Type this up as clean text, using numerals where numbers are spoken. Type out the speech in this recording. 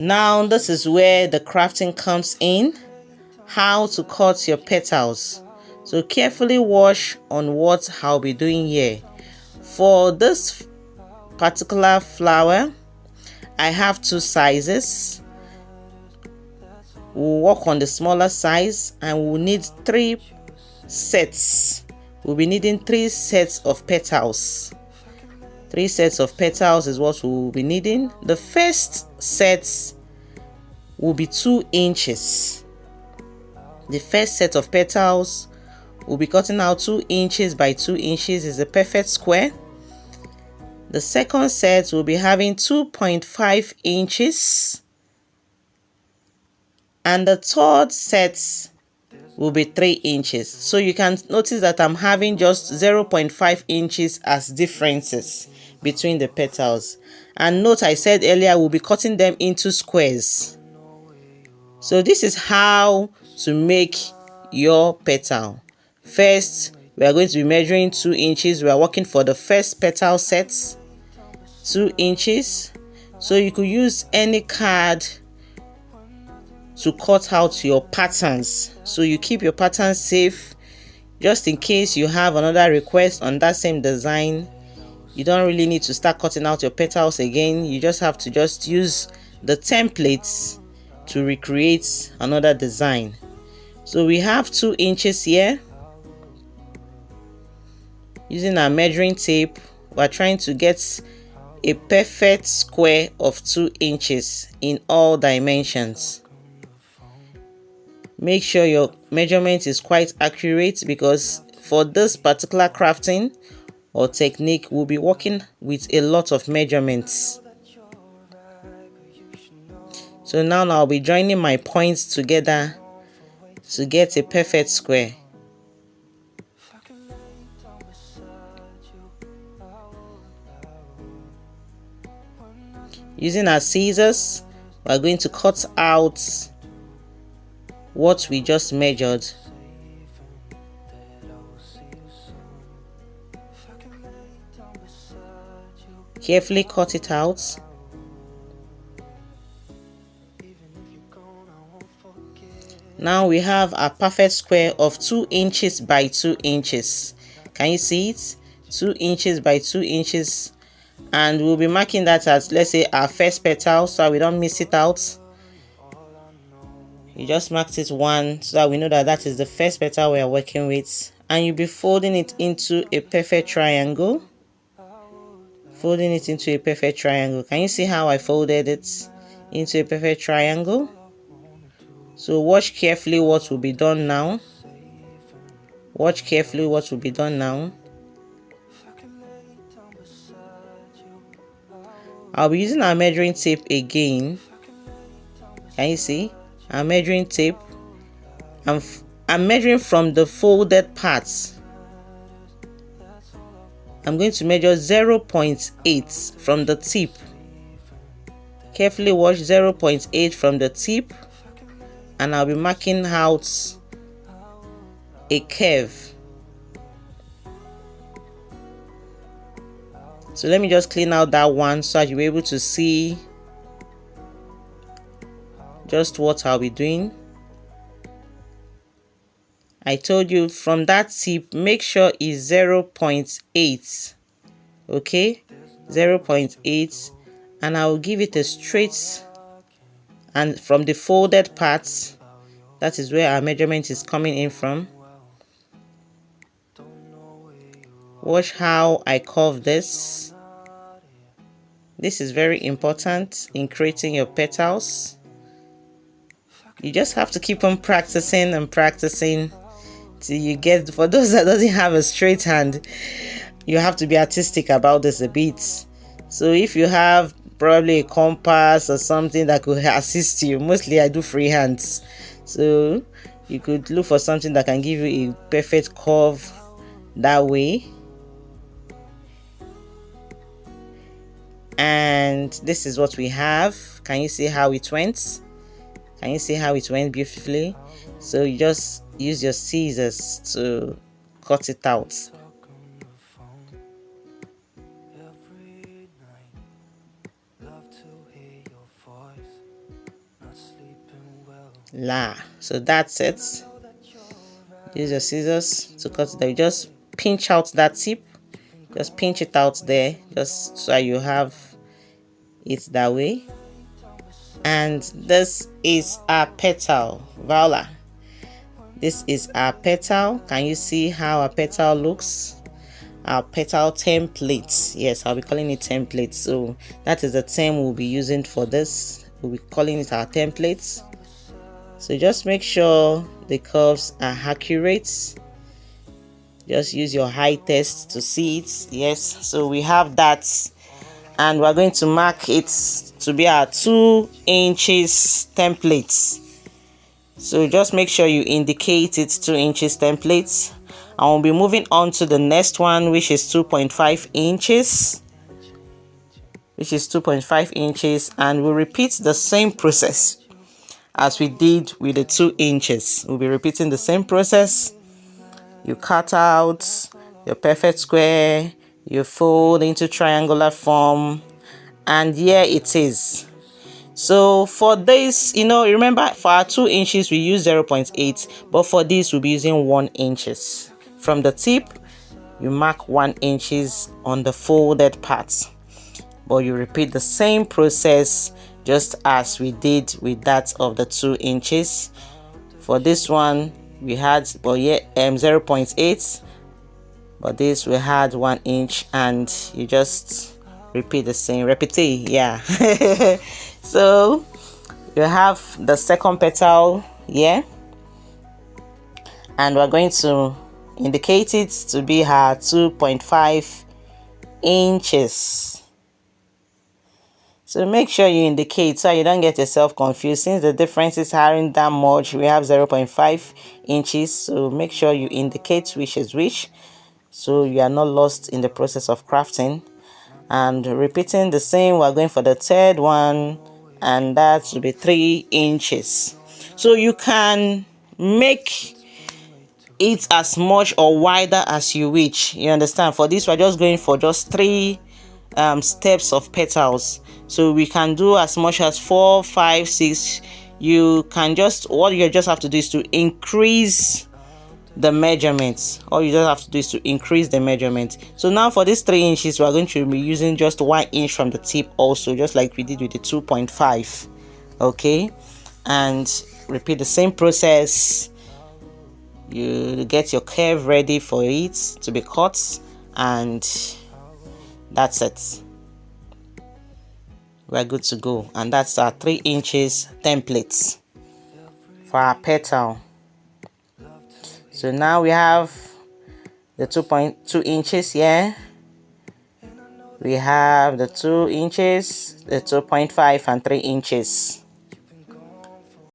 Now this is where the crafting comes in. How to cut your petals. So carefully wash on what I'll be doing here. For this particular flower, I have two sizes. We'll work on the smaller size and we'll need 3 sets. We'll be needing 3 sets of petals. 3 sets of petals is what we'll be needing. The first set will be 2 inches. The first set of petals will be cutting out 2 inches by 2 inches, is a perfect square. The second set will be having 2.5 inches. And the third set will be 3 inches. So you can notice that I'm having just 0.5 inches as differences between the petals. And note I said earlier we'll be cutting them into squares. So this is how to make your petal. First, we are going to be measuring 2 inches. We are working for the first petal set, 2 inches. So you could use any card to cut out your patterns, so you keep your pattern safe just in case you have another request on that same design. You don't really need to start cutting out your petals again. You just have to just use the templates to recreate another design. So we have 2 inches here. Using our measuring tape, we're trying to get a perfect square of 2 inches in all dimensions. Make sure your measurement is quite accurate, because for this particular crafting or technique, we'll be working with a lot of measurements. So now I'll be joining my points together to get a perfect square. Using our scissors, we're going to cut out what we just measured. Carefully cut it out. Now we have a perfect square of 2 inches by 2 inches. Can you see it? 2 inches by 2 inches. And we'll be marking that as, let's say, our first petal, so we don't miss it out. You just marked it 1 so that we know that that is the first petal we are working with. And you'll be folding it into a perfect triangle. Folding it into a perfect triangle. Can you see how I folded it into a perfect triangle? So watch carefully what will be done now. Watch carefully what will be done now. I'll be using our measuring tape again. Can you see? Our measuring tape. I'm measuring from the folded parts. I'm going to measure 0.8 from the tip. Carefully watch 0.8 from the tip. And I'll be marking out a curve. So let me just clean out that one so that you'll be able to see just what I'll be doing. I told you from that tip, make sure it's 0.8. Okay, 0.8, and I will give it a straight, and from the folded parts, that is where our measurement is coming in from. Watch how I curve this. This is very important in creating your petals. You just have to keep on practicing and practicing till you get, for those that doesn't have a straight hand, you have to be artistic about this a bit. So if you have probably a compass or something that could assist you, mostly I do freehands, so you could look for something that can give you a perfect curve that way. And this is what we have. Can you see how it went? Can you see how it went beautifully? So you just use your scissors to cut it out. La. So that's it. Use your scissors to cut it. You just pinch out that tip. Just pinch it out there, just so you have it that way. And this is our petal. Voila. This is our petal. Can you see how our petal looks? Our petal templates. Yes, I'll be calling it templates. So that is the term we'll be using for this. We'll be calling it our templates. So just make sure the curves are accurate. Just use your high test to see it. Yes, so we have that, and we're going to mark it to be our 2 inches templates. So just make sure you indicate it 2 inches templates, and we'll be moving on to the next one, which is 2.5 inches, and we'll repeat the same process as we did with the 2 inches. We'll be repeating the same process. You cut out your perfect square, you fold into triangular form, and here it is. So for this, remember for our 2 inches we use 0.8, but for this we'll be using 1 inches. From the tip, you mark 1 inches on the folded parts, but you repeat the same process just as we did with that of the 2 inches. For this one, we had 0.8, but this we had 1 inch, and you just repeat the same. Repeat, yeah. So you have the second petal here, and we're going to indicate it to be her 2.5 inches. So make sure you indicate so you don't get yourself confused. Since the differences aren't that much, we have 0.5 inches. So make sure you indicate which is which, so you are not lost in the process of crafting. And repeating the same, we're going for the third one, and that will be 3 inches. So you can make it as much or wider as you wish. You understand? For this, we're just going for just 3 steps of petals. So we can do as much as 4, 5, 6. You can what you just have to do is to increase the measurements. All you just have to do is to increase the measurement. So now for these 3 inches, we're going to be using just 1 inch from the tip also, just like we did with the 2.5. Okay, and repeat the same process. You get your curve ready for it to be cut, and that's it. We're good to go, and that's our 3 inches templates for our petal. So now we have the 2.2 inches here. We have the 2 inches, the 2.5, and 3 inches.